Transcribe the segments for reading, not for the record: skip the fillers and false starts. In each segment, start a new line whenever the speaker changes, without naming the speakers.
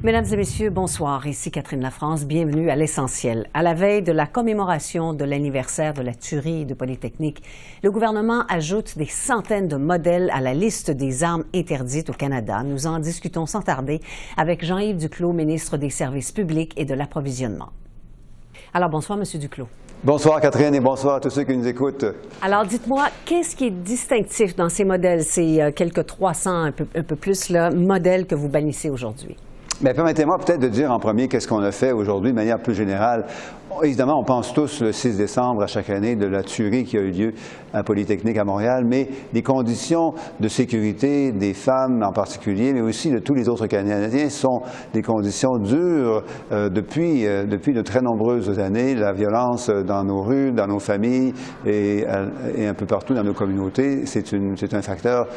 Mesdames et messieurs, bonsoir. Ici Catherine Lafrance. Bienvenue à l'Essentiel. À la veille de la commémoration de l'anniversaire de la tuerie de Polytechnique, le gouvernement ajoute des centaines de modèles à la liste des armes interdites au Canada. Nous en discutons sans tarder avec Jean-Yves Duclos, ministre des Services publics et de l'Approvisionnement. Alors, bonsoir, Monsieur Duclos.
Bonsoir Catherine et bonsoir à tous ceux qui nous écoutent.
Alors dites-moi, qu'est-ce qui est distinctif dans ces modèles, ces quelques 300, un peu plus, là, modèles que vous bannissez aujourd'hui?
Bien, permettez-moi peut-être de dire en premier qu'est-ce qu'on a fait aujourd'hui de manière plus générale. Évidemment, on pense tous le 6 décembre à chaque année de la tuerie qui a eu lieu à Polytechnique à Montréal, mais les conditions de sécurité des femmes en particulier, mais aussi de tous les autres Canadiens, sont des conditions dures depuis de très nombreuses années. La violence dans nos rues, dans nos familles et un peu partout dans nos communautés, c'est un facteur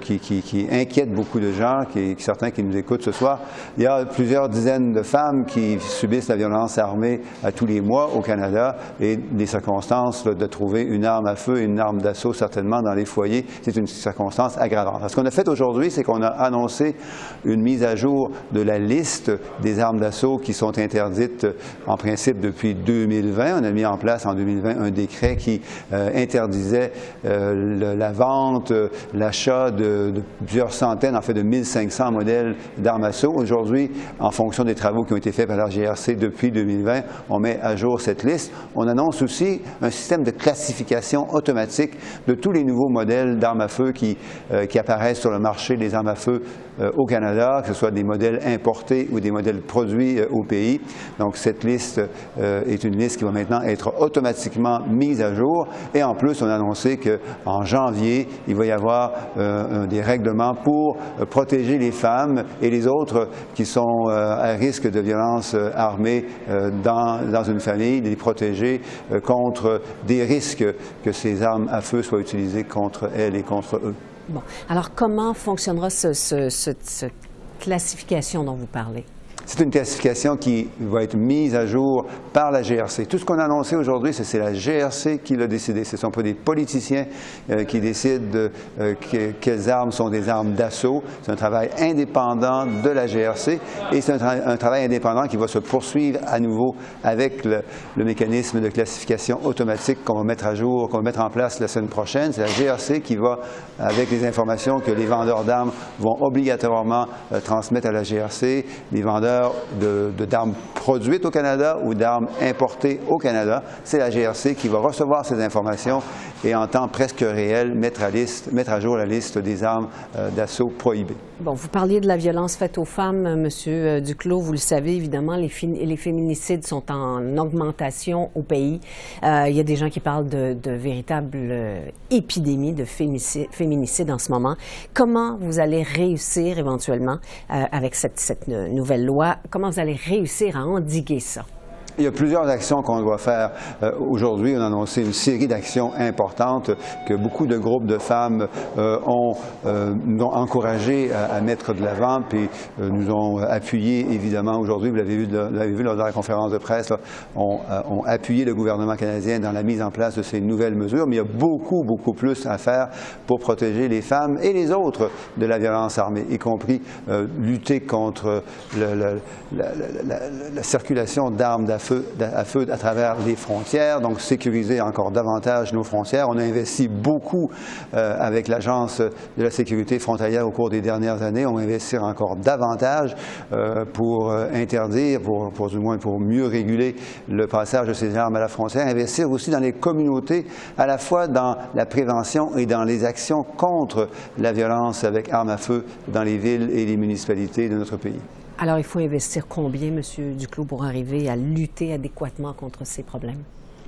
qui inquiète beaucoup de gens, certains qui nous écoutent ce soir. Il y a plusieurs dizaines de femmes qui subissent la violence armée à tous les mois au Canada et les circonstances de trouver une arme à feu et une arme d'assaut certainement dans les foyers, c'est une circonstance aggravante. Ce qu'on a fait aujourd'hui, c'est qu'on a annoncé une mise à jour de la liste des armes d'assaut qui sont interdites en principe depuis 2020. On a mis en place en 2020 un décret qui interdisait la vente, l'achat de plusieurs centaines, en fait de 1500 modèles d'armes à feu. Aujourd'hui, en fonction des travaux qui ont été faits par la GRC depuis 2020, on met à jour cette liste. On annonce aussi un système de classification automatique de tous les nouveaux modèles d'armes à feu qui apparaissent sur le marché des armes à feu au Canada, que ce soit des modèles importés ou des modèles produits au pays. Donc cette liste est une liste qui va maintenant être automatiquement mise à jour. Et en plus, on a annoncé qu'en janvier, il va y avoir des règlements pour protéger les femmes et les autres qui sont à risque de violence armée dans une famille, les protéger contre des risques que ces armes à feu soient utilisées contre elles et contre eux.
Bon. Alors, comment fonctionnera cette classification dont vous parlez?
C'est une classification qui va être mise à jour par la GRC. Tout ce qu'on a annoncé aujourd'hui, c'est la GRC qui l'a décidé. Ce ne sont pas des politiciens qui décident quelles armes sont des armes d'assaut. C'est un travail indépendant de la GRC et c'est un travail indépendant qui va se poursuivre à nouveau avec le mécanisme de classification automatique qu'on va mettre à jour, qu'on va mettre en place la semaine prochaine. C'est la GRC qui va, avec les informations que les vendeurs d'armes vont obligatoirement transmettre à la GRC, les vendeurs d'armes produites au Canada ou d'armes importées au Canada. C'est la GRC qui va recevoir ces informations et en temps presque réel mettre à jour la liste des armes d'assaut prohibées.
Bon, vous parliez de la violence faite aux femmes, M. Duclos. Vous le savez, évidemment, les féminicides sont en augmentation au pays. Il y a des gens qui parlent de véritable épidémie de féminicide en ce moment. Comment vous allez réussir éventuellement avec cette nouvelle loi? Comment vous allez réussir à endiguer ça?
Il y a plusieurs actions qu'on doit faire. Aujourd'hui, on a annoncé une série d'actions importantes que beaucoup de groupes de femmes nous ont encouragé à mettre de l'avant, puis nous ont appuyé, évidemment, aujourd'hui, vous l'avez vu lors de la conférence de presse, là, ont appuyé le gouvernement canadien dans la mise en place de ces nouvelles mesures, mais il y a beaucoup, beaucoup plus à faire pour protéger les femmes et les autres de la violence armée, y compris lutter contre la circulation d'armes à feu à travers les frontières, donc sécuriser encore davantage nos frontières. On a investi beaucoup avec l'Agence de la sécurité frontalière au cours des dernières années. On va investir encore davantage pour interdire, du moins pour mieux réguler le passage de ces armes à la frontière. Investir aussi dans les communautés, à la fois dans la prévention et dans les actions contre la violence avec armes à feu dans les villes et les municipalités de notre pays.
Alors, il faut investir combien, M. Duclos, pour arriver à lutter adéquatement contre ces problèmes?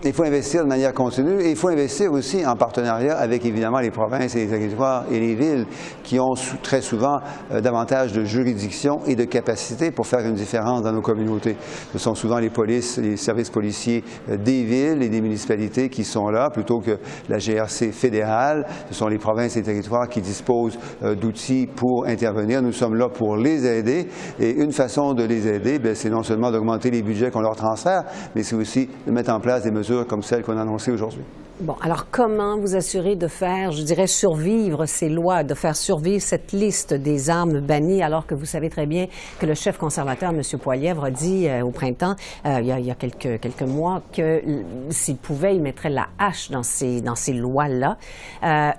Il faut investir de manière continue et il faut investir aussi en partenariat avec évidemment les provinces et les territoires et les villes qui ont très souvent davantage de juridiction et de capacité pour faire une différence dans nos communautés. Ce sont souvent les polices, les services policiers des villes et des municipalités qui sont là plutôt que la GRC fédérale. Ce sont les provinces et les territoires qui disposent d'outils pour intervenir. Nous sommes là pour les aider et une façon de les aider, c'est non seulement d'augmenter les budgets qu'on leur transfère, mais c'est aussi de mettre en place des mesures comme celles qu'on a annoncées aujourd'hui.
Bon, alors comment vous assurer de faire, je dirais, survivre ces lois, de faire survivre cette liste des armes bannies, alors que vous savez très bien que le chef conservateur, M. Poilievre, a dit au printemps, il y a quelques mois, que s'il pouvait, il mettrait la hache dans ces lois-là.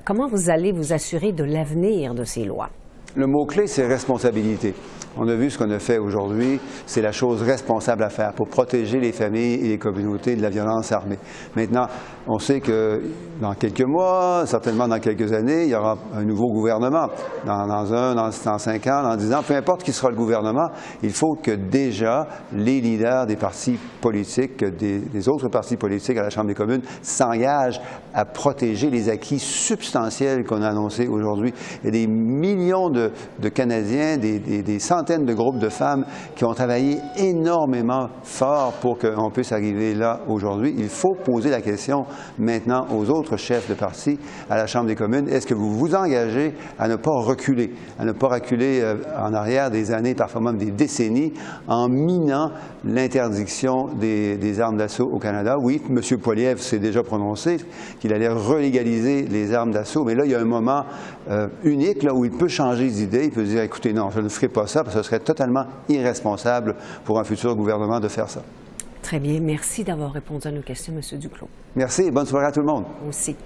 Comment vous allez vous assurer de l'avenir de ces lois?
Le mot-clé, c'est responsabilité. On a vu ce qu'on a fait aujourd'hui, c'est la chose responsable à faire pour protéger les familles et les communautés de la violence armée. Maintenant, on sait que dans quelques mois, certainement dans quelques années, il y aura un nouveau gouvernement. Dans 5 ans, dans 10 ans, peu importe qui sera le gouvernement, il faut que déjà les leaders des partis politiques, des autres partis politiques à la Chambre des communes s'engagent à protéger les acquis substantiels qu'on a annoncés aujourd'hui. Il y a des millions de Canadiens, des centaines de groupes de femmes qui ont travaillé énormément fort pour qu'on puisse arriver là aujourd'hui. Il faut poser la question maintenant aux autres chefs de parti à la Chambre des communes. Est-ce que vous vous engagez à ne pas reculer, en arrière des années, parfois même des décennies, en minant l'interdiction des armes d'assaut au Canada? Oui, M. Poilievre s'est déjà prononcé qu'il allait relégaliser les armes d'assaut, mais là, il y a un moment unique là, où il peut changer d'idée. Il peut dire, écoutez, non, je ne ferai pas ça, parce que ce serait totalement irresponsable pour un futur gouvernement de faire ça.
Très bien. Merci d'avoir répondu à nos questions, M. Duclos.
Merci et bonne soirée à tout le monde.
Aussi.